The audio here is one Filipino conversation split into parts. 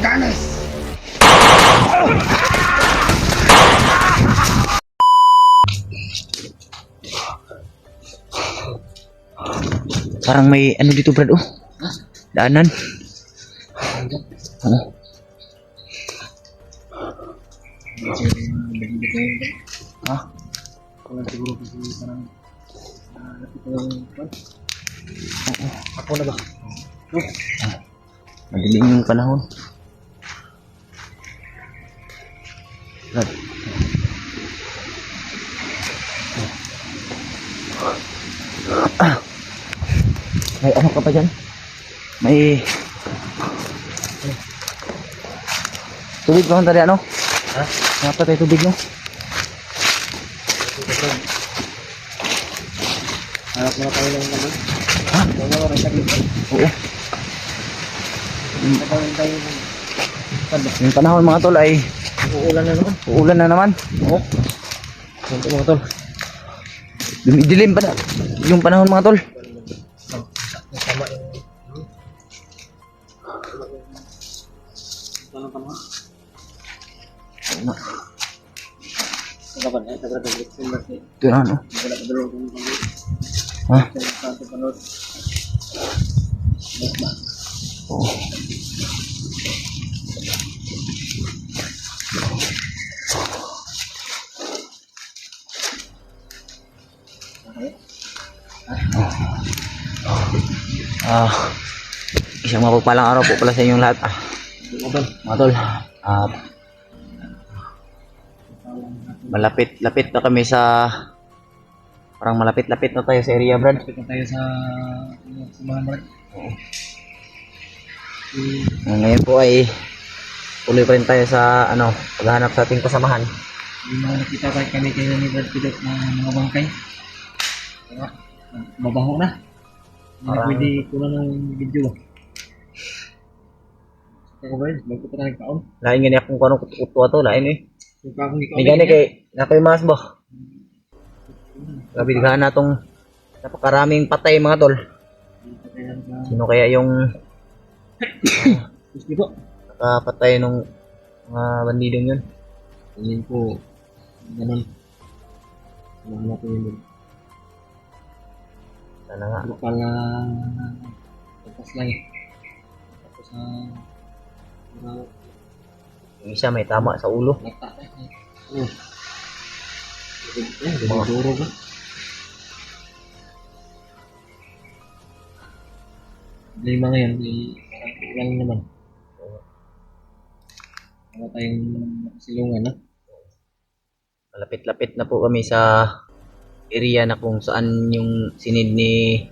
Ganes! Parang may ano dito, Brad, oh. Daanan. Oh. Ah, Ako na ba? madilim yung panahon. Brad. May ano ka pa dyan? May tubig ba tadi ano? Ha? Ngapa tayo tubig no? Harap na tayo lang naman. Ha? Wala ka rin sa dito. Oo. Nagkawin tayo ng Yung panahon mga tol ay uulan na naman. uulan na naman. Oo. Ganito mga tol. Dumidilim pa na yung panahon mga tol. Tama yung... Ano pa mga? Ano ba na? Sagra ng December si... Ito na ano? Wala ka dalawang kung pangit. Ha? Sa ating panood. Ba? Oo. Isang mapagpalang araw po pala sa inyong lahat. Mga tol. Malapit na kami sa parang malapit-lapit na tayo sa area, Brad. Lapit na tayo sa mga brad. Oo. Ngayon po ay tuloy pa rin tayo sa ano, paghahanap sa ating kasamahan. Yung mga nakita tayo kami kayo ni Brad Pidot na mga bangkay. Diba? Mabaho na. Hindi na Parang- pwede kunan ng video ba? Ako ba yun? Bago pa na nagkaon. Lain gani akong kanong kuto to, lain eh. Yung pa akong ikaw. Ni gani kay nakoy mas ba. Grabe dighan na tong napakaraming patay mga tol. Sino kaya yung Gusto ko. nakapatay nung mga bandidong yun? Tingin ko. Ganun. Wala ko yun. Sana nga. Lokal na pagpas lang eh. Tapos sa Yung isa may tama sa ulo. lata na eh. Oh. Dumuduro ba? Lima ngayon, parang ulan naman. Wala tayong silungan, ha? Malapit-lapit na po kami sa area na kung saan yung sinid ni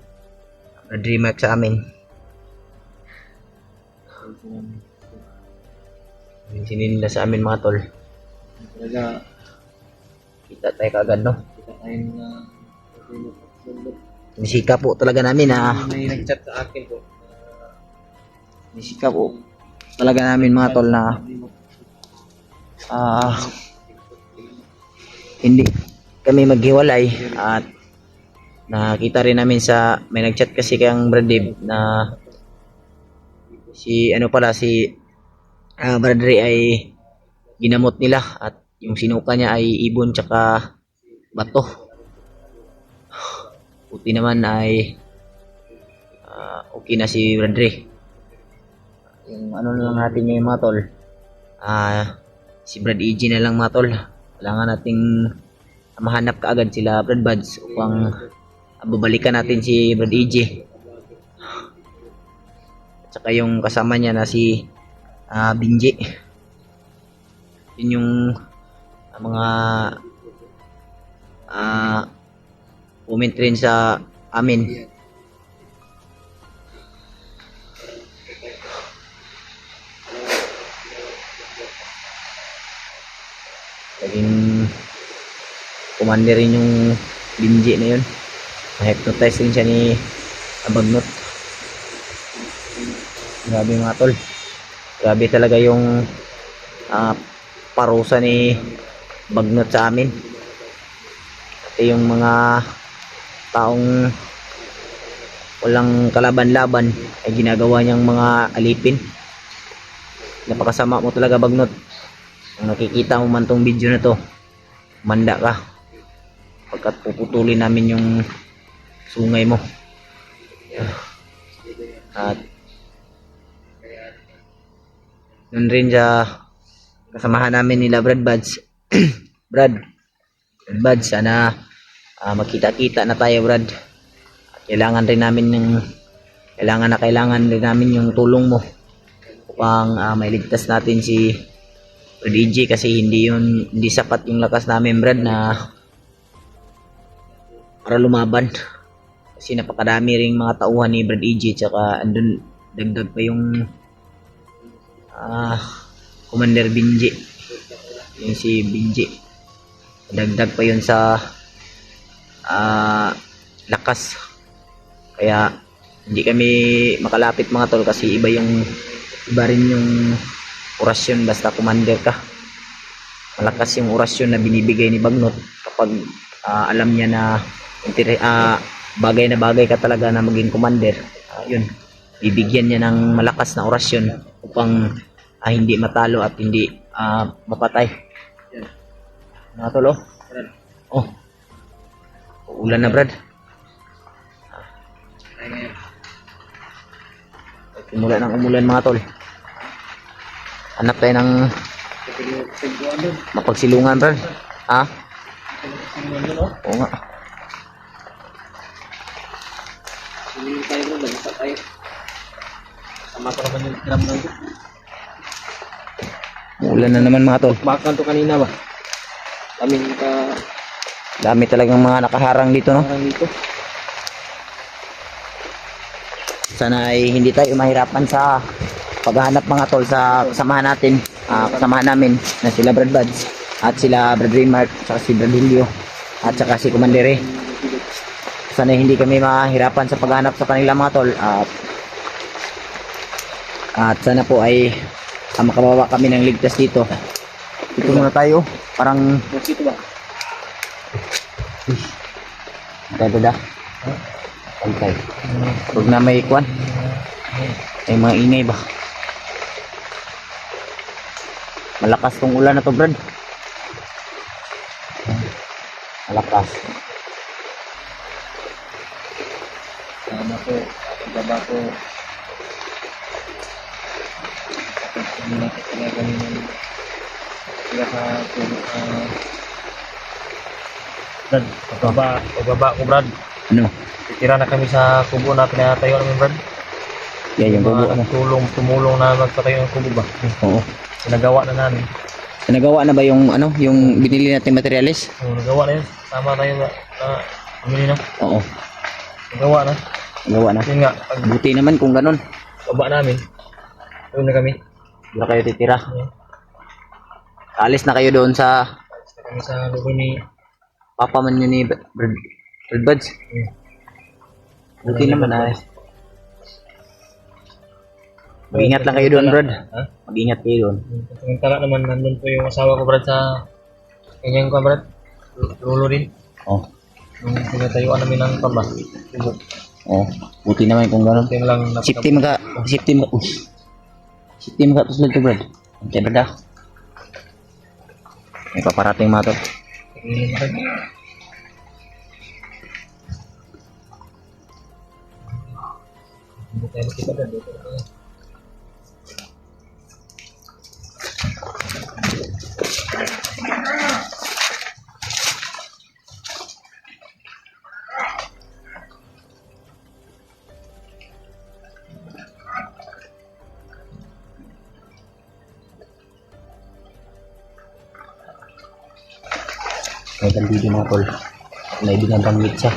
Dreamer sa amin. Yung sinid nila sa amin mga tol. Talaga, Kita tayo kagad no. kita tayong Nisika po talaga namin na may nag-chat sa akin po. nisika po talaga namin mga tol na hindi kami maghiwalay at nakita rin namin sa may nag-chat kasi kang Brad Dave na si ano pala si Brad Ray ay ginamot nila at yung sinuka niya ay ibon tsaka bato. Puti naman ay okay na si Brad Ray. Yung ano na lang natin ngayon mga tol, si Brad EG na lang mga tol. Kailangan nating mahanap kaagad sila Brad Buds upang babalikan natin si Brad EG. At saka yung kasama niya na si Binji. Yun yung mga comment rin sa amin. Naging commander rin yung Binji na yun. Na-hypnotize rin siya ni Abagnot. Grabe mga tol. Grabe talaga yung parusa ni Bagnot sa amin. Pati yung mga taong walang kalaban-laban ay ginagawa niyang mga alipin. Napakasama mo talaga, Bagnot. Kung nakikita mo man tong video na to, manda ka pagkat puputulin namin yung sungay mo. At nun rin sa kasamahan namin nila Brad Buds. Brad Buds, sana magkita-kita na tayo, Brad. Kailangan rin namin yung tulong mo upang mailigtas natin si Brad EJ, kasi hindi sapat yung lakas namin, Brad, na para lumaban. Kasi napakadami ring mga tauhan ni Brad EJ, tsaka andun dagdag pa yung Commander Binji, yung si Binji, dagdag pa yun sa lakas. Kaya hindi kami makalapit, mga tol, kasi iba rin yung orasyon basta commander ka. Malakas yung orasyon na binibigay ni Bagnot kapag alam niya na bagay na bagay ka talaga na maging commander. Yun, bibigyan niya ng malakas na orasyon upang hindi matalo at hindi mapatay. Mga tol, oh, ulan na, Brad. Simula ng umulan, mga tol. Hanap tayo ng mapagsilungan, Brad. Oo nga. Umulan na naman, mga tol. Bakal to kanina ba? Dami talagang mga nakaharang dito, no? Dito. Sana ay hindi tayo mahirapan sa paghahanap, mga tol, sa kasamahan natin, kasamahan namin na sila Brad Buds at sila Brad Remark, saka si Brad Julio at saka si Commander. Sana hindi kami mahirapan sa paghahanap sa kanila, mga tol, at sana po ay makababa kami ng ligtas dito. Dito muna tayo, parang Dito ba? dada. Okay. Huwag na may kwan. Ay mga ingay ba? Malakas tong ulan na to, Brad. Malakas. Sama ko, baba ko. Hindi na kaya kanina. Sila sa Brad, pagbaba ko, Brad. Ano? Titira na kami sa kubo na pinatayo namin, Brad. Yan yung bubo. Ano? Tumulong na magpatayo ng kubo ba? Oo. Nagawa na namin. Nagawa na ba yung yung binili natin materials? Nagawa na yun. Tama tayo na pamili na. Oo. Nagawa na. Nagawa na. Yun nga, pag Buti naman kung ganun. baba namin, doon na kami. Doon kayo titira. Yeah. Alis na kayo doon sa Basta kami sa lugar ni papa man nyo ni Brad Buds. Buti naman ay. Mag-ingat lang kayo doon, Brad. Ha? Mag-ingat kayo doon. Samantala naman, nandun po yung asawa ko, Brad, sa kanyang ko, Brad. Lulo rin. Oh. Nung pinatayuan namin ng pamba. Oh. Buti naman kung ganun. Ito lang Safety mga tuslad to, Brad. Okay, Brad. May paparating, mga to. Hindi tayo makita, Brad. Dito tayo. May bandito, mga tol. May binabanggit siya.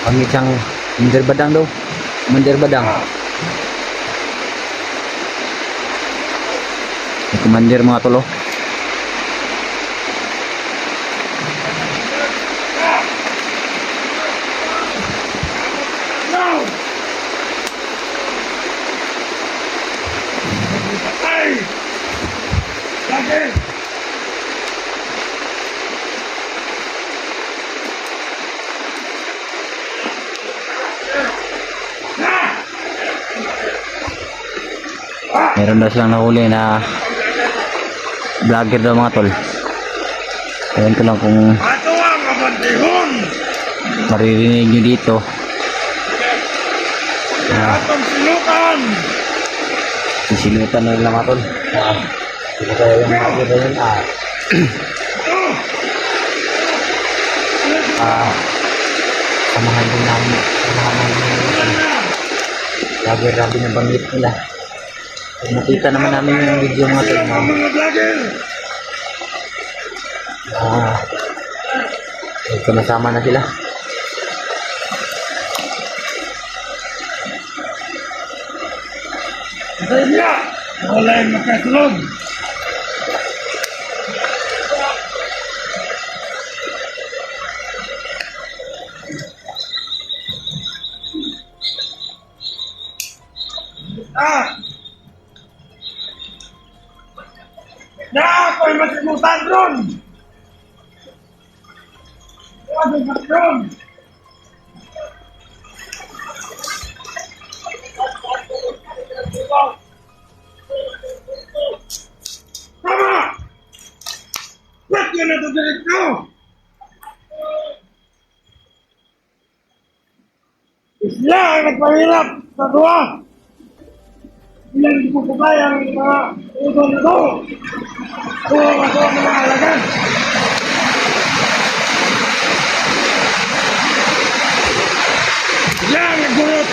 Pangit siyang Commander Badang daw. Commander Badang. May Commander mga tolo. Meron daw silang nahuli na vlogger daw mga tol. Ewan ko lang kung maririnig nyo dito. Sisilutan na nila mga tol. Hindi ko yung vlogger na yun. Samahan din namin. Vlogger namin ang banggit nila. Nakita naman namin yung video mga tol. Sumasama na sila. Wala yung makasulog. Na ako'y masimutan ron! Ako'y masimutan! Tama! Ba't yun na ito direkto? Isla ang nagpahirap sa tuwa! Ilan di ko kaya ang mga udon ito? Tuwa ako ang mga alagan! Isla ang nagpahirap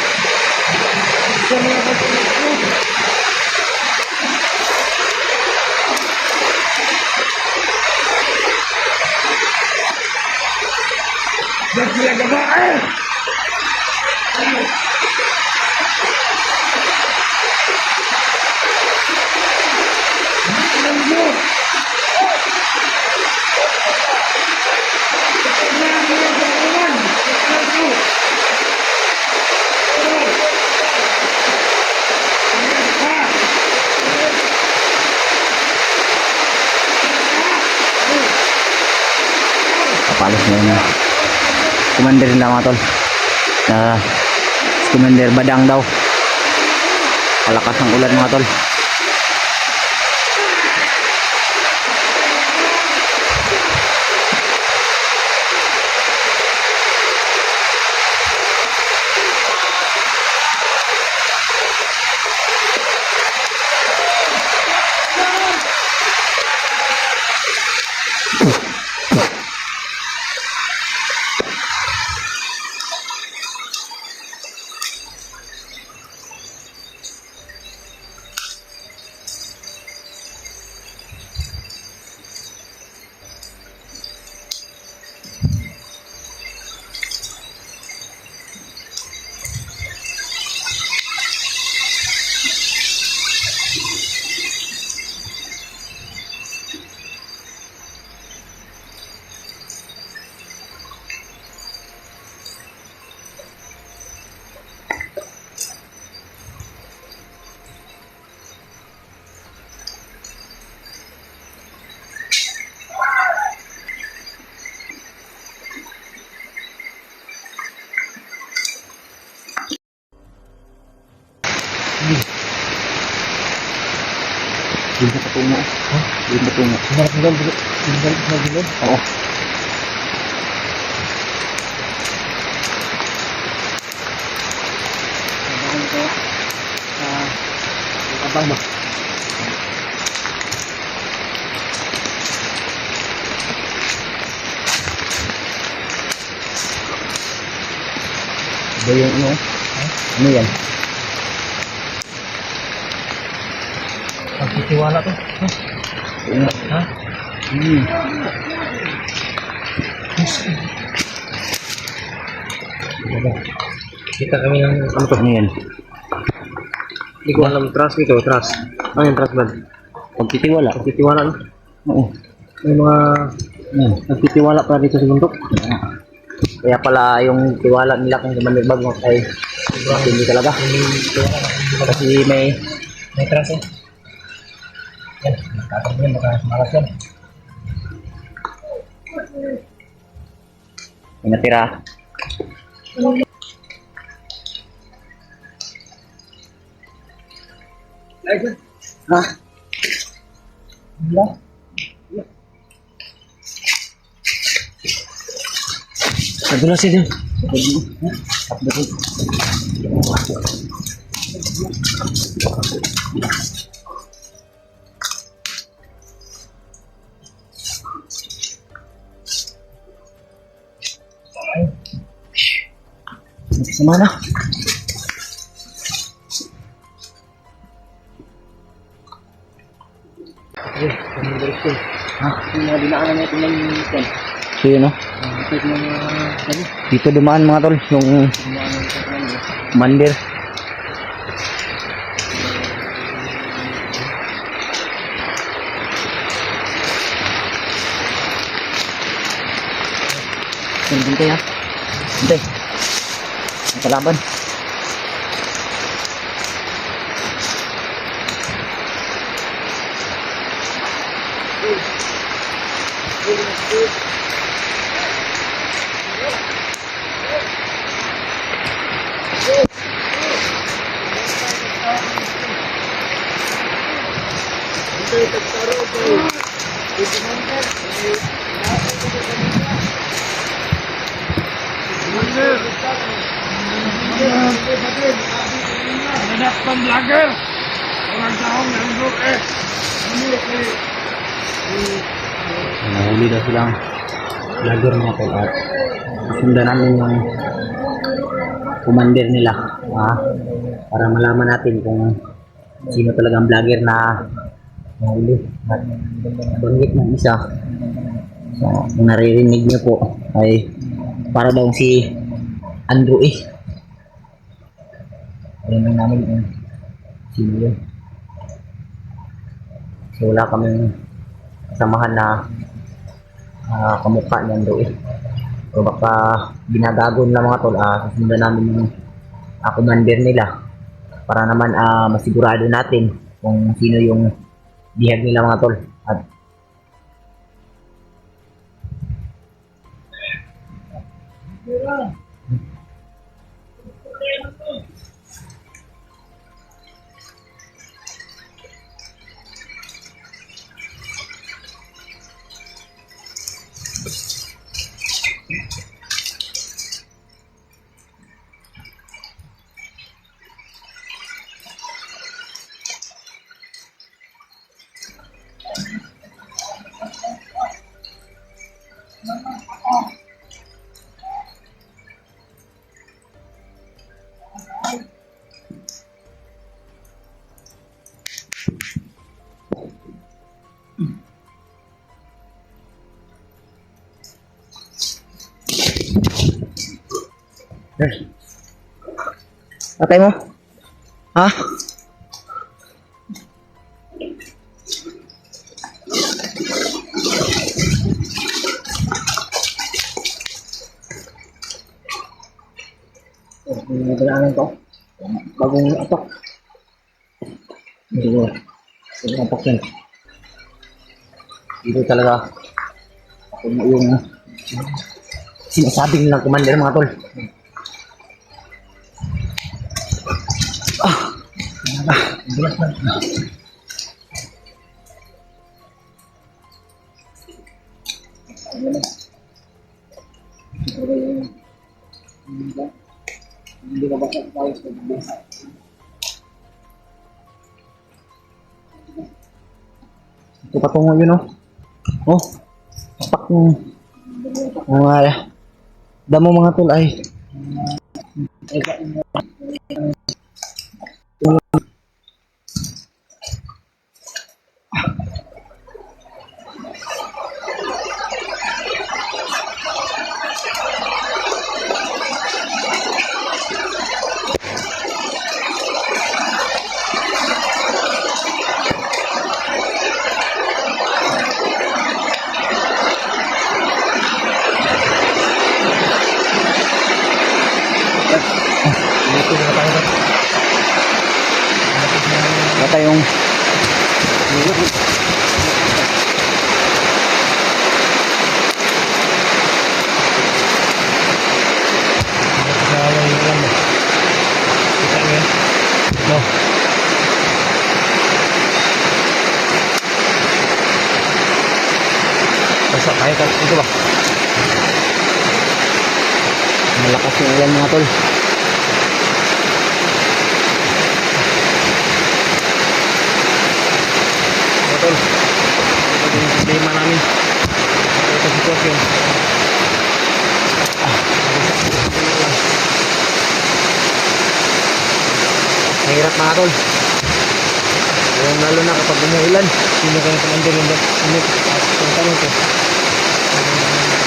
sa mga pagkakas. Dan sila gabae! Kapalos na yun. Commander nila mga tol. Commander Badang daw. Palakas ng ulan mga tol. Yung sa patungo. Ha? Yung patungo. Tinggal. Oo. Abang ko. Abang ba? Ba yung ano? Ano yan? Pagtitiwala to. Tungo. Ha? Hmm. Kita kami ng Ano to? Ano yan? hindi ko alam trust nito, trust. Ano yung trust ba? Pagtitiwala. Pagtitiwala no? Oo. May mga Yan. nagtitiwala pa dito sa bundok. Kaya pala yung tiwala nila kung manibag mo ay hindi talaga. Kasi may May trust eh. Yan, nakakabili yan, baka malas yan. may natira. Ha? Wala. Nadulas yun. Sama na. Ha? Yung mga dinaanan natin ng yan. So yun no? Ito yung mga ano? Dito dumaan mga tol. Yung Dinaanan natin ng yan. mandir. Hintay ha. Hintay. Ang kalaban. Anak pang vlogger. Orang tahong nandun eh. Nahuli daw silang vlogger mga tol at sundan namin yung commander nila para malaman natin kung sino talagang vlogger na nahuli at banggit ng isa. So, kung naririnig niyo po ay para daw si Andrew eh. Alam lang namin kung sino yun. So wala kaming kasamahan na kamukha ni Andrew eh. So baka ginagagon lang mga tol, susundan namin yung commander nila para naman masigurado natin kung sino yung bihag nila mga tol. At patay mo? Ha? Yung dinaanan ko. Bagong apak. Hindi ko. Yung apak yan. Dito talaga yung sinasabi nilang commander mga tol. Ito patungo yun, oh. Oh, tapak yung mga damo mga tol ay. Bata yung No. Basta kaya ka ito ba? malakas yung ulan mga tol. Tol. Ito yung problema namin. Ito sitwasyon. Mahirap mga tol. Yung lalo na kapag umuulan. Sino kayo commander yung ano? Ang tanong ko.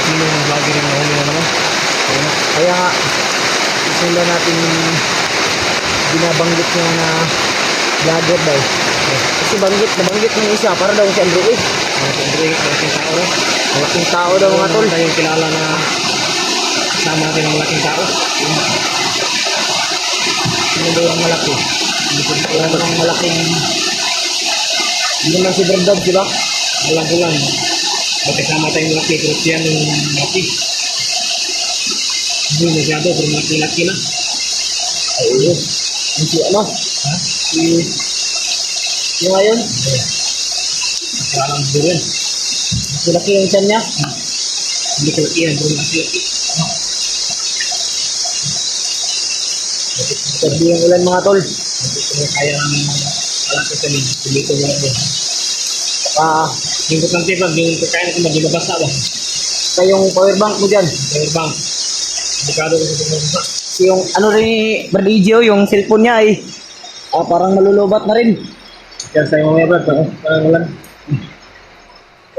Sino yung vlogger yung nahuli na naman? Kaya nga, isula natin binabanggit niya na vlogger daw. Kasi nabanggit ng isa para daw si Andrew eh. Malaking tao rin. Malaking tao daw mga tol. Yung kilala na kasama natin ng malaking tao. Sino daw yung malaki? Hindi ko alam ng malaking... Hindi naman si Brandon, di ba? Bulan-bulan. Ba't kasama tayong malaki? Pero siya nung malaki. Hindi masyado, pero malaki-laki na. Ay, yun. Yung si ano? Ha? Yung ngayon? Nakaralang bulan. Si laki yung tiyan niya? Hindi ko laki yan, pero malaki-laki. Sabi yung ulan mga tol. Hindi ko kaya ng malaki kami. Dito mo lang yan. Yung kutang tipag, yung kakain natin, hindi mabasa ba? Kayong power bank mo dyan. Power bank. Bukado ko sa mabasa. Yung ano rin ni Berdigio, yung cellphone niya ay parang malulubat na rin. Yan sa mga brad, parang ulan.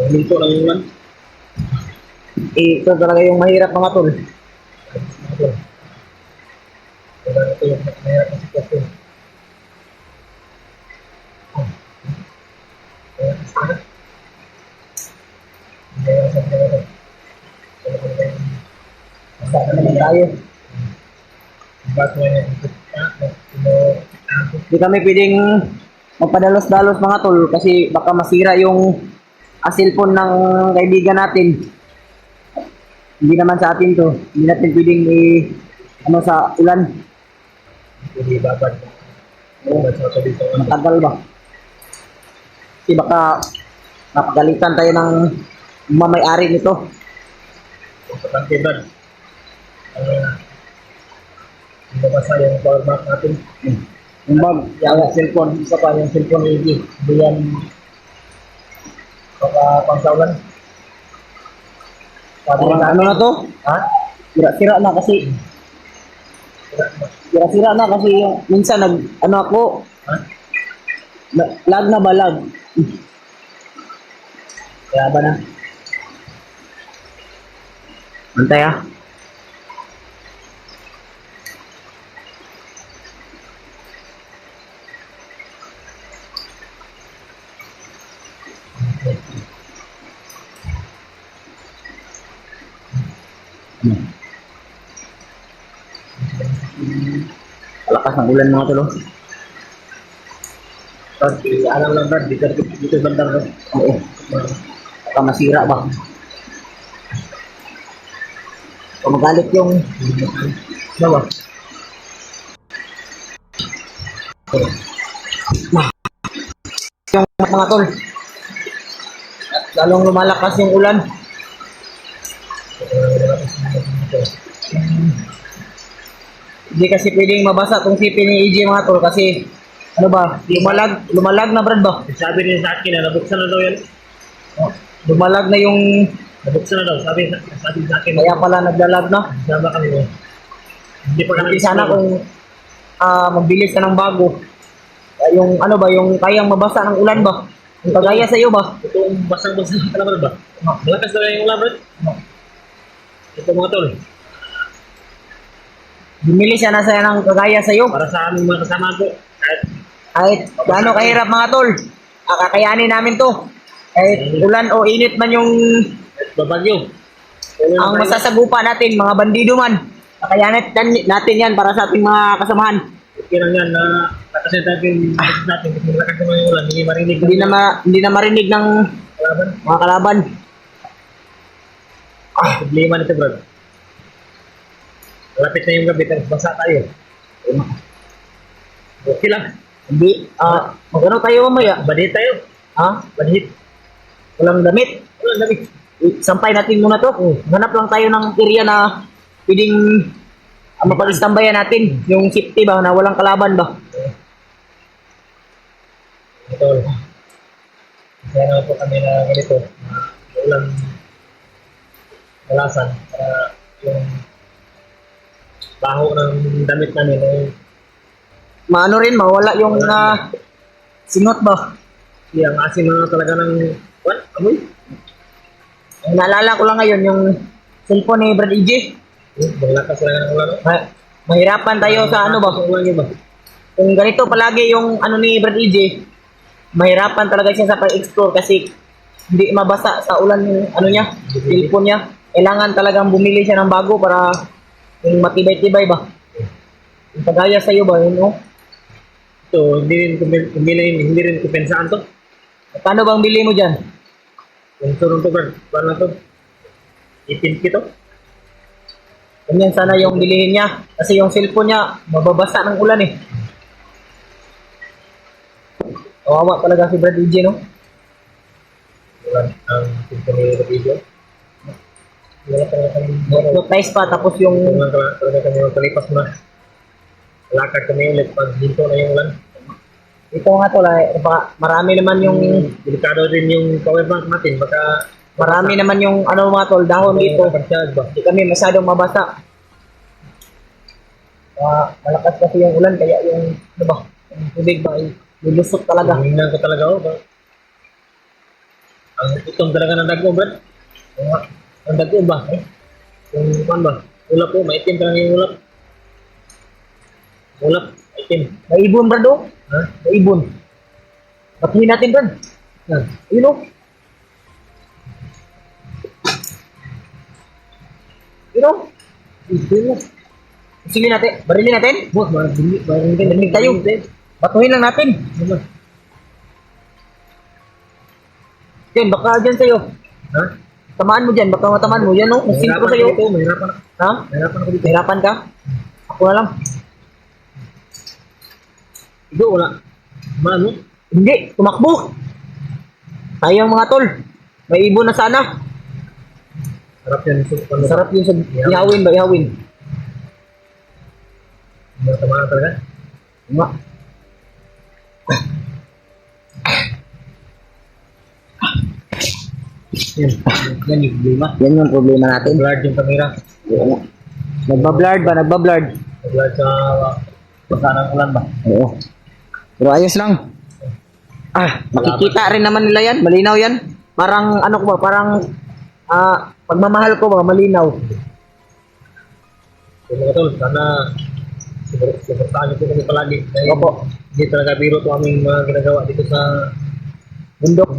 Minto lang yung ulan. Ito talaga yung mahirap mga tol. Ito yung mahirap na sitwasyon. Basta naman tayo. Hindi kami pwedeng magpadalos-dalos mga tol kasi baka masira yung cellphone ng kaibigan natin. Hindi naman sa atin to. Hindi natin pwedeng ano sa ulan. Hindi babad. Matagal ba? Kasi baka napagalitan tayo ng mamayari nito. Kutang tipag. Hindi mabasa yung power bank natin. Yung bag, Yung cellphone, isa pa yung cellphone ni Iggy. Hindi yan pangsawalan. Sabi parang na ano na to? ha? Sira-sira na kasi. Sira-sira na kasi yung minsan ano ako, Ha? lag na ba lag? Kaya ba na? Antay ah. Lakas ng ulan mga tulo. Brad, alam lang Brad, dito bandang Brad. Oo. Baka masira ba? Kung magalit yung Ano ba? yung mga tol. At lalong lumalakas yung ulan. Hindi kasi pwedeng mabasa tong CP ni EJ mga tol kasi ano ba, lumalag na Brad ba? Sabi niya sa akin na nabuksan na daw yan. Lumalag na yung Nabuksan na daw. Sabi sa akin. kaya pala naglalag na. Sama kami mo. Hindi pa ka Hindi sana kung magbilis ka ng bago. Yung ano ba, yung kayang mabasa ng ulan ba? Yung kagaya sa iyo ba? Itong basang-basang kalaman ba? Malakas na yung ulan, Brad. Ito mga tol. Bumili siya na saya ng kagaya sa iyo. Para sa aming mga kasama ko. Kahit gaano kahirap mga tol, kakayanin namin to. Kahit ulan o init man yung Babagyo. ang masasagupa natin, mga bandido man. Kakayanin natin yan para sa ating mga kasamahan. Okay lang yan na kasi natin kasi malakas naman yung ulan. Hindi marinig. Hindi na marinig ng Kalaban. mga kalaban. Problema nito, Brad. Malapit na yung gabi. Basa tayo. Okay lang. Hindi, magano tayo mamaya? Badhit tayo. Ha? Badhit. Walang damit. Ulan gabi. Sampay natin muna to. Hanap lang tayo ng area na pwedeng mapag-istambayan natin. Yung safety ba, na walang kalaban ba? Ito. Kaya naman po kami na ganito. Ulang kalasan. Para yung baho ng damit namin ay Maano rin, mawala yung singot ba? ang asim na talaga ng what? Amoy? Ang naalala ko lang ngayon yung cellphone ni Brad EJ. Maglakas lang ang ulan. Mahirapan tayo sa ano ba? Ulan yun ba? Kung ganito palagi yung ano ni Brad EJ, mahirapan talaga siya sa pag-explore kasi hindi mabasa sa ulan yung ano niya, cellphone niya. Kailangan talagang bumili siya ng bago para yung matibay-tibay ba? Yung kagaya sa iyo ba, yun no? Ito, hindi rin kumpensaan to. Paano bang bili mo dyan? Yung turong to, Brad. Paano to? 18 kito? Ganyan sana yung bilihin niya. Kasi yung cellphone niya, mababasa ng ulan eh. Kawawa talaga si Brad EJ, no? Ulan ang pintuloy na video. Wala talaga kami. Hypnotize pa, tapos yung Talaga kami magkalipas na. Lakad kami ulit pag hinto na yung ulan. ito nga to, marami naman yung Delikado din yung power bank natin. Baka marami naman yung ano mga tol, dahon dito. Kapag ba? Hindi kami masyadong mabasa. Malakas kasi yung ulan, kaya yung ano ba, yung tubig ba, ay lulusot talaga. Hingnan ko talaga ako ba? Ang itong talaga ng dago, Brad. Ang dago ba? Yung pan ba? Ulap po, maitim talaga yung ulap. Ulap, maitim. May ibon, Brad, oh. Ha? May ibon. Patuhin natin, Brad. Ha? Ayun, oh. Yun, oh. Sige natin, barilin natin. Boss, Barilin tayo. Batuhin lang natin. Yan, baka dyan sa'yo. Ha? Tamaan mo dyan, baka matamaan mo. Yan, oh. Nasin ko Mahirapan sa'yo. ako dito, mahirapan ako. Ha? Mahirapan ako dito. Hirapan ka? Ako na lang. Ito, wala. Mano? Hindi, tumakbo. Sayang mga tol. May ibon na sana. Sarap yan. Sarap yung sa ihawin ba, ihawin. Tamaan talaga. Nga. Yan. Yan yung problema. Yan yung problema natin. Blurred yung camera. Nagbablard ba? Nagbablard. Blurred sa basa ng ulan ba? Oo. Pero ayos lang. Makikita rin naman nila yan. Malinaw yan. Parang ano ko ba? Parang pagmamahal ko ba? Malinaw. So mga tol, sana suportahan niyo po kami palagi. Dahil Opo. hindi talaga biro ito aming mga ginagawa dito sa bundok.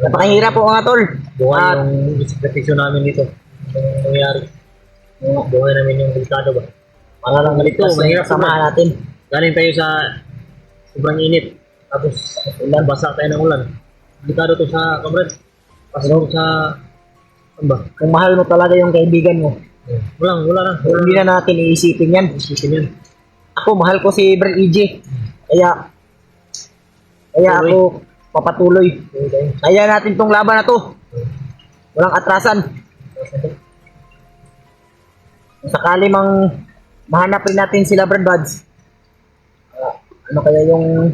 Napakahirap po mga tol. Buhay At yung sakripisyo namin dito. Yung nangyari. Buhay namin yung delikado ba? para lang Ito, mahirap samahan natin. Galing tayo sa sobrang init. Tapos ulan, basa tayo ng ulan. Delikado to sa kamrad. Pasok sa ano ba? Kung mahal mo talaga yung kaibigan mo, Wala na. hindi na natin iisipin yan. Isipin yan. Ako, mahal ko si Brad EJ. Kaya ako papatuloy. Kaya natin tong laban na to. Walang atrasan. Kung sakali mang mahanap rin natin sila Brad Buds. Ano kaya yung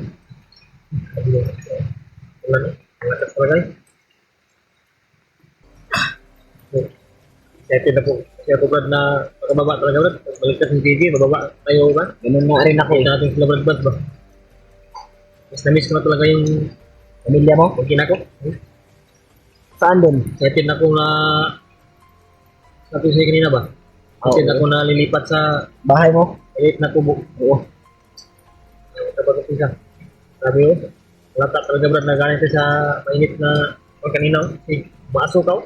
Excited na po. Kaya po Brad na makababa talaga Brad. Baliktad ng TV, mababa tayo ba? ganun na rin ako. Hindi natin sila Brad Brad ba? Mas na-miss ko na talaga yung Pamilya mo? pagkina ko. Saan din? Excited na ako na sabi sa'yo kanina ba? Excited Oo. ako na lilipat sa Bahay mo? maliit na kubo. Oo. Tapos isa. Sabi ko, lata talaga Brad na galing tayo sa mainit na pag kanina. Maaso ka oh.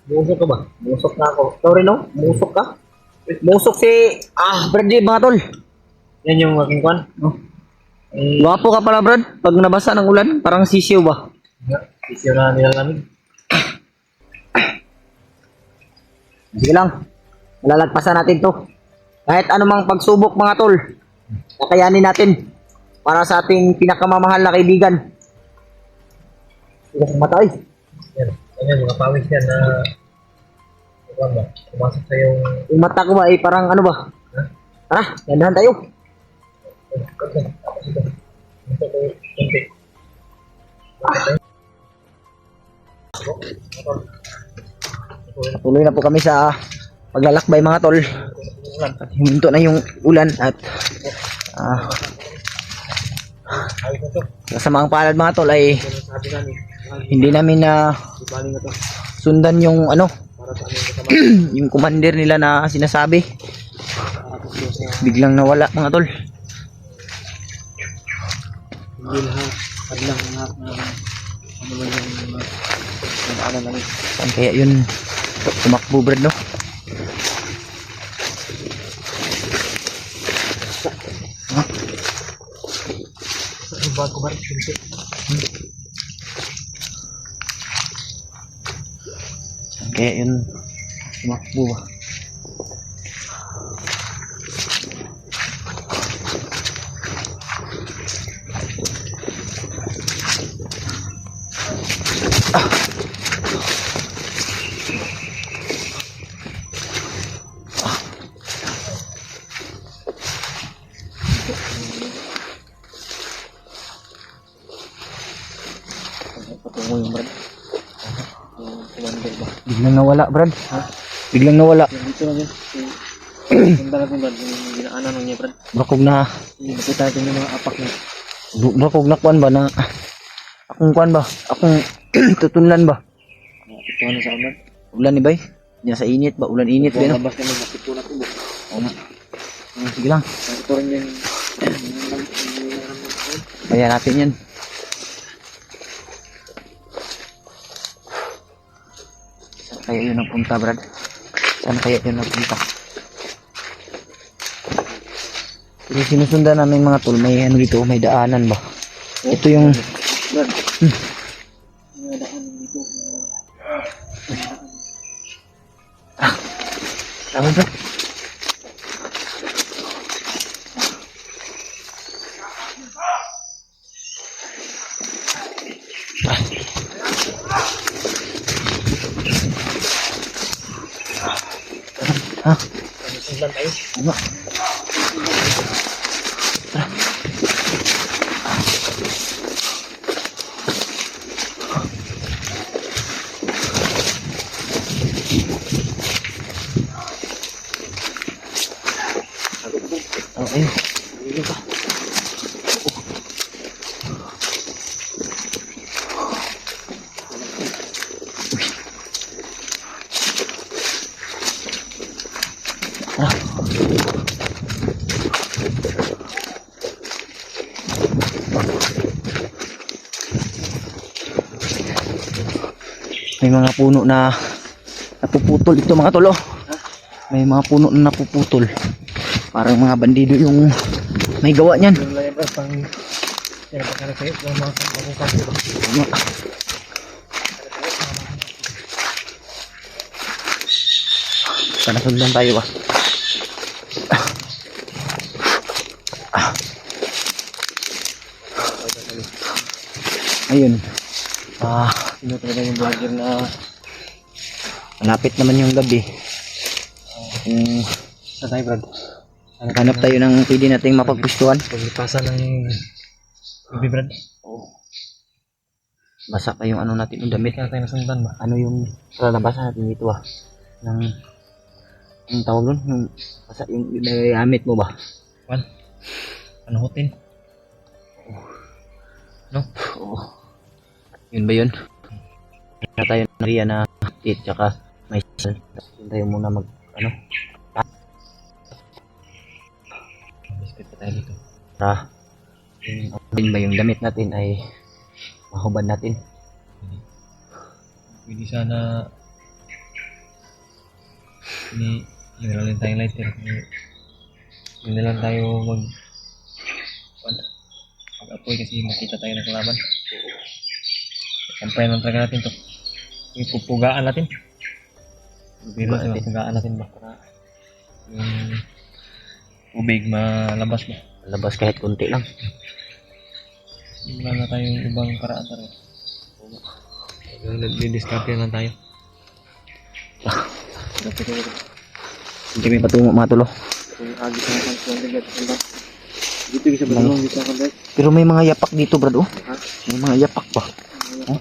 Buusok ka ba? Musok na ako. Sorry no? Musok ka? Musok si... Brad mga tol. Yan yung aking kwan. Oh. Gwapo ka pala Brad. Pag nabasa ng ulan, parang sisiw ba? Isyo na nila namin. Sige lang. Malalagpasan natin to. Kahit anumang pagsubok mga tol, kakayanin natin para sa ating pinakamamahal na kaibigan. Sige kang matay. Yan. Yan mga pawis yan na kwan ba? Pumasok sa yung Yung mata ko ba ay parang ano ba? Tara, gandahan tayo. tapos ito. Ito ko kunti. Tuloy na po kami sa paglalakbay mga tol. At huminto na yung ulan at Ayos na to. kasama ang palad mga tol ay Sabi namin. hindi namin na Ibaling na to. sundan yung ano, Para sa aming kasama. yung commander nila na sinasabi. Biglang nawala mga tol. Hindi lahat. Hadlang lahat na ano man yung nadaanan namin. Saan kaya yun tumakbo Brad no? Ang bago ba? Kunti. Saan kaya yun tumakbo ba? Patungo yung Brad. Yung commander ba? Biglang nawala Brad. Biglang nawala. Yung dito lang yun. Yung talaga Brad. Yung ginaanan ng niya Brad. Bakog na Yung nakita natin yung mga apak niya. bakog na kwan ba na akong kwan ba? Akong tutunlan ba? Ito na sa amin. Ulan ni bay? Diyan sa init ba? Ulan init ba no? Labas kami nakito na kubo. Oo nga. Sige lang. Ito rin yung Kaya natin yan. Saan kaya yun nagpunta, Brad? Saan kaya yun nagpunta? Pero sinusundan namin mga tol, may ano dito, may daanan ba? Ito yung... Brad. May daan dito. Tama ba? Ha? Sundan tayo. Ano? Okay. Dito ka. May mga puno na napuputol ito mga tolo. May mga puno na napuputol. Parang mga bandido yung may gawa niyan. Yung layan Brad. Pang... Yan, pagkara sa'yo. Yung mga kapag Tama. Panasundan tayo ba? Ayun. Sino talaga yung vlogger na Malapit naman yung gabi. sa tayo Brad. Hanap tayo ng pwede nating mapagpustuhan. Paglipasan ng Baby Brad. Basa pa yung ano natin, yung damit. Hindi na tayo nasundan ba? Ano yung nabasa natin dito yung tawag nun, yung basa yung gamit mo ba? Juan, panuhutin. No? Oo. Yun ba yun? Na tayo na Ria na it tsaka may sal. Tayo muna mag ano? Biscuit pa tayo dito. Para yung ba yung damit natin ay mahubad natin. Pwede sana mineralin tayong lighter. Hindi lang tayo mag-apoy kasi makita tayo ng kalaban. Sampayan lang talaga natin to. Ipupugaan natin. Pupugaan natin ba? Para yung tubig malabas ba? Labas kahit konti lang. Wala na tayong ibang paraan talaga. Didiscover lang tayo. Hindi kami patungo mga tulo. Dito bisa balong dito kan guys. Pero may mga yapak dito, brad. Oh. May mga yapak pa. Oh.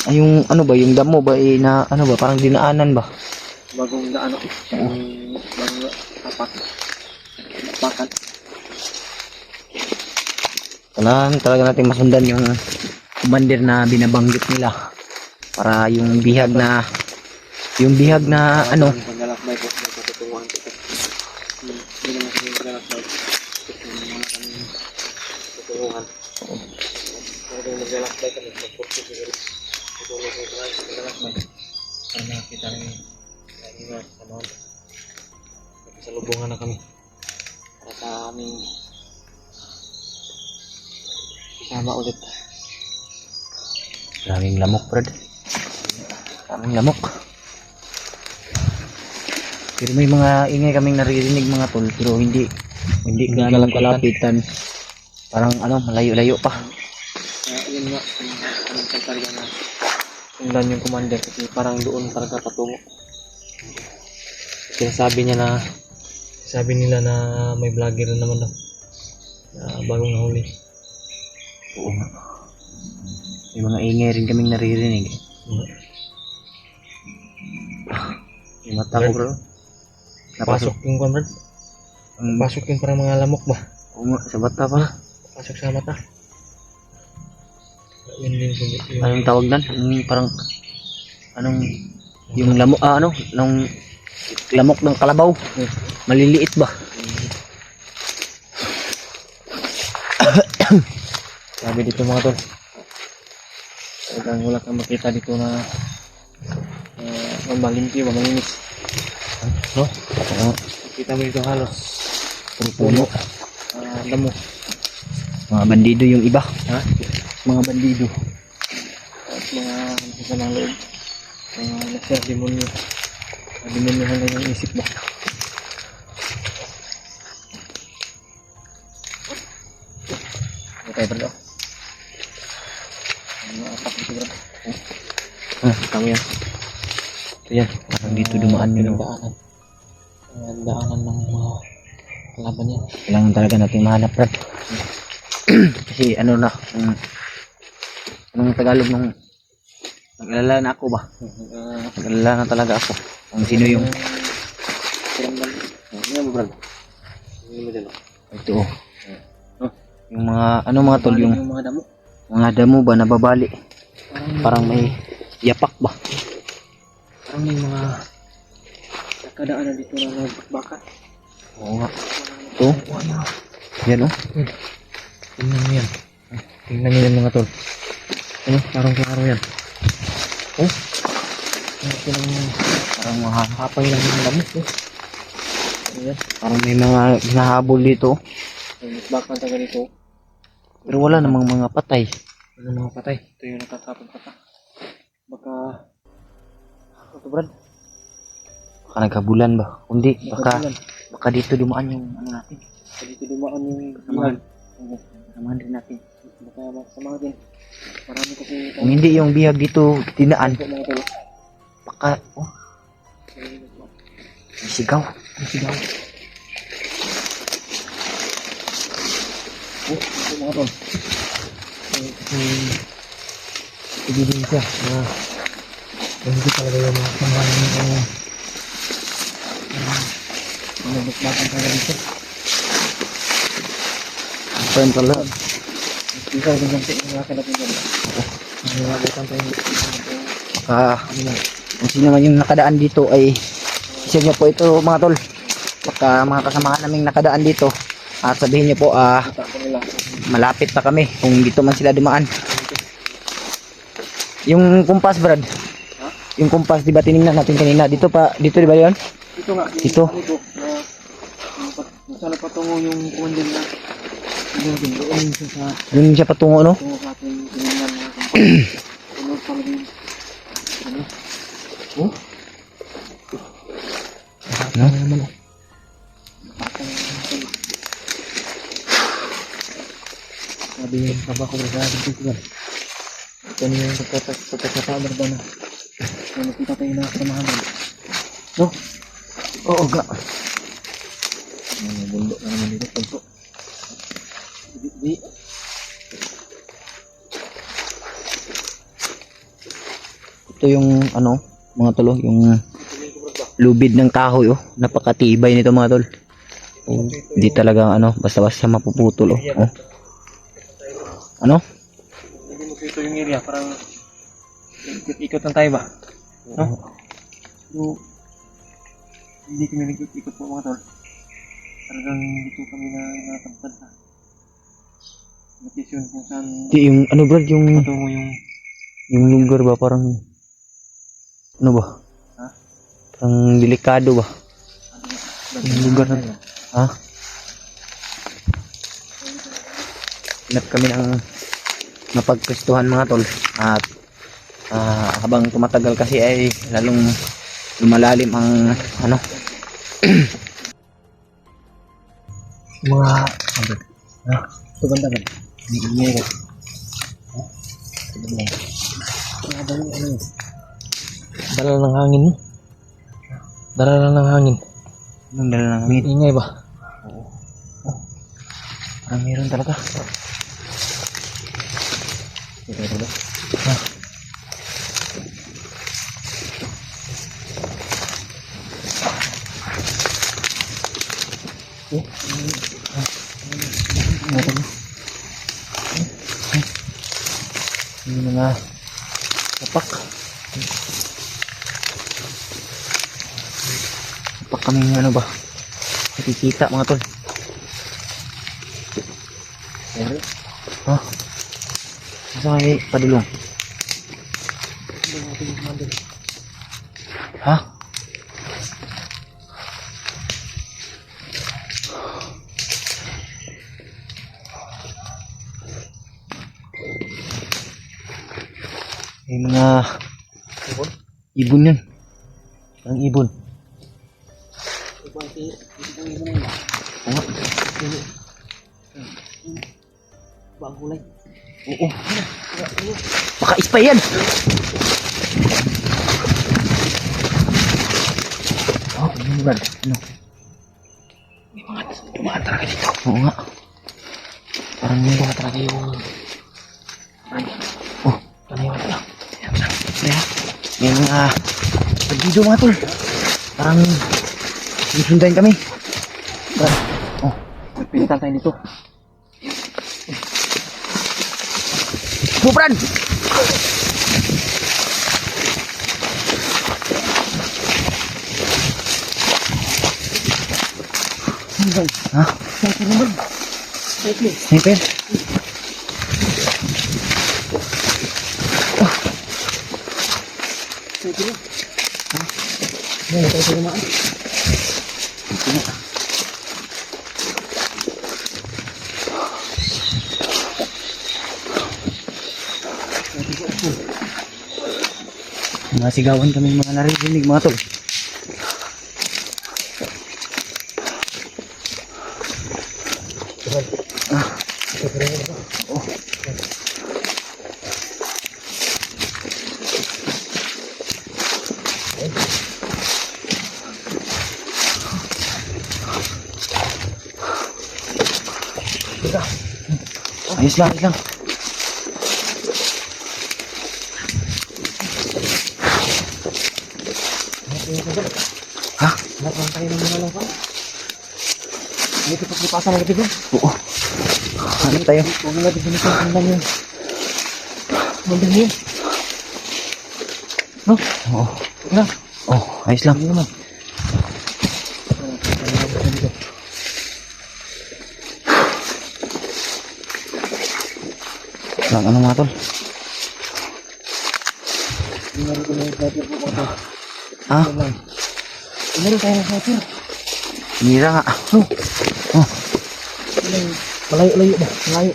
Ay, yung ano ba, yung damo ba na ano ba, parang dinaanan ba? Bagong daan ako. Bagong tapak. Tapakan. Kailangan talaga natin masundan yung commander na binabanggit nila. Para yung bihag na ano, Paglalakbay po sa tutunguhan ko. Hindi naman kami paglalakbay. Tutunguhan. Kung maglalakbay kami, magpurso siguro. Tutulong ko tayo sa paglalakbay. Para nakita rin lagi na sa mga magkasalubungan na kami. Para sa aming isama ulit. maraming lamok, brad. Maraming lamok. Pero may mga ingay kaming naririnig mga tol, pero hindi ganong kalapitan. Parang ano, malayo-layo pa. Yun nga, anong talaga na sundan yung commander kasi parang doon talaga patungo. Sabi nila na may vlogger na naman daw na bagong nahuli. Oo nga. May mga ingay rin kaming naririnig. Yung mata ko, bro. Pasok yung comrade. Pasok yung parang mga lamok ba? Oo nga, sa bata pa. Pasok sa mata. Yun din yung Anong tawag nan? Yung parang anong yung lamok nung lamok ng kalabaw. Maliliit ba? sabi dito mga tol. Talagang wala kang makita dito na malimpi ba, malinis. No? Kita mo dito halos Puno. damo. Mga bandido yung iba. Ha? Mga bandido. At mga isa ng loob. Mga nasa demonyo. Demonyohan na yung isip ba? Okay, bro. Ano atak dito, bro? Tama yan. Ito yan. Parang dito dumaan yun. Daanan. Daanan ng mga kalaban yan. Kailangan talaga natin mahanap, brad. Kasi ano na, anong Tagalog nung nag-alala na ako ba? Nag-alala na talaga ako. Kung sino yung Ano mo, brad? Ano mo dyan? ito. Yung mga ano mga tol, yung mga damo. mga damo ba nababali? Parang may yapak ba? Parang may mga nakadaanan dito na nagbakbakan. Oo nga. Ito. Yan oh. Tingnan nyo yan. Tingnan nyo yan mga tol. Ano? Parang klaro yan. Oh? Parang mahahapay lang yung lamok eh. Ano yan? Parang may mga hinahabol dito. May nagbakbakan taga dito. Pero wala namang mga patay. Ano mga patay? Ito yung nakatapon pata. Baka... Ito brad? Baka nagkabulan ba? Kundi Nagkabulan. baka dito dumaan yung ano natin. Baka dito dumaan yung Samahan. bihag. Samahan din natin. Baka samahan din. Marami kasi... Kung hindi yung bihag dito dinaan, mga tol. baka may sigaw. May sigaw. Ito mga tol. Ebidensya na hindi talaga yung mga samahan ng nabukbatan talaga dito. Friend pala. Ikaw din ganti yung mga kalapin dyan. Nabutan tayo. Kung sino man yung nakadaan dito ay isa niyo po ito mga tol. Baka mga kasamahan naming nakadaan dito at sabihin niyo po Kita ko nila. malapit pa kami kung dito man sila dumaan. Yung kumpas Brad. Yung kumpas di ba tiningnan natin kanina dito di ba 'yon? Ito nga. Ito. Na sana patungo yung kuwan na. Doon sa Doon siya patungo no? tungo sa ating tinignan mga kampas. Tunod talaga yung ano? Oh? No? Naman oh. Sabi yung tabako na sa ating tinignan. Ito niyo yung pagkakasabar ba na nakita tayo na kasamahan mo. No? Oo ga. Bundok na naman dito. Pagko. Di. Ito yung ano mga tol yung lubid ng kahoy oh. Napakatibay nito mga tol. Oh, hindi talaga ano basta-basta mapuputol oh. Oh. Ano? Hindi mo ito yung area. Parang ikot lang tayo ba? No? So, hindi kami nag-ikot po mga tol. Talagang dito kami na nakatagpad sa location kung saan Di, yung ano Brad yung patungo yung lugar ba parang ano ba? Ha? Parang delikado ba? Yung lugar na to. Ha? Hanap kami ng mapagkwestuhan mga tol at habang tumatagal kasi ay lalong lumalalim ang ano mga ano? Ha? Ito banda ba? Hindi ko. Dala ng hangin mo. Dala lang ng hangin. anong dala ng hangin. Ingay ba? Parang meron talaga. Yung mga tapak. Tapak kaming ano ba? Nakikita mga tol. Ha? Masa may padulong? Ha? May mga ibon yun. Parang ibon. Oo nga. Bagulay. Oo. Baka spy yan. Oh, ano ba? Ano? May mga tumaan talaga dito. Oo nga. Parang may mga talaga yung... Oh, ano yung ano? May mga... Pag-video mga tol. Parang... Sundan kami. Oh, Nagpilitan tayo dito. Bupran! Ha? Sniper? Ano tayo sa lumaan? Mga sigawan kami mga naririnig mga tol. Ayos lang, ayos lang. Ha? Lahat tayo ng mga lang pa. Dito paglipasan ng gabi. Oo. Hanap tayo. Huwag na natin ganito ang lang yun. Mandang yun. No? Oo. Huwag na. Oh, ayos lang. Hindi naman. Lang, ano mga tol? Hindi na rin ko na yung sniper po ko. Ha? Meron tayo ng sniper. Mira nga. Oh, Malayo-layo ba? Malayo.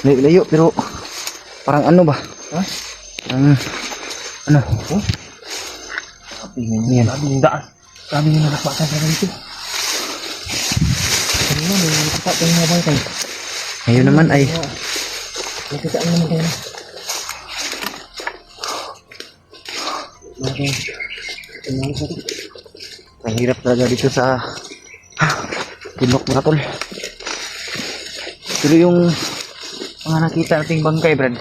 layo-layo pero parang ano ba? Ha? Parang ano? Oh? Sabi nga yan. Sabi yung daan. Sabi nga nakapasa sa ganito. Sabi nga, may nakita tayo mga bangkay. Ngayon naman ay Nakita naman tayo na. Okay. Tingnan sa ito. ang hirap talaga dito sa Pinok mga tol. Pero yung mga nakita nating bangkay, Brad,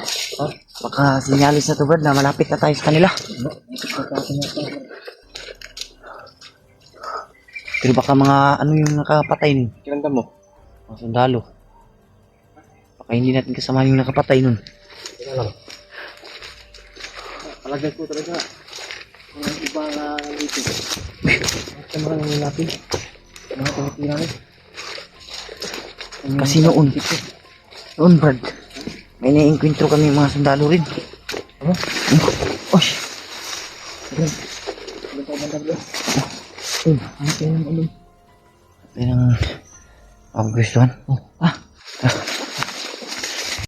baka sinyalis na to, Brad, na malapit na tayo sa kanila. Pero baka mga ano yung nakapatay nun, Kinanda mo? mga sundalo. Baka hindi natin kasama yung nakapatay nun. Ito lang. Palagay ko talaga. Mga iba na dito. Sa mga nangyayapin. Mga tumitira rin. Kasi noon, Brad, may naiinkwentro kami mga sundalo rin. Ano? Oy, Ano tayo banda bro? ano tayo ng ano? Tayo ng gustuhan? Ah,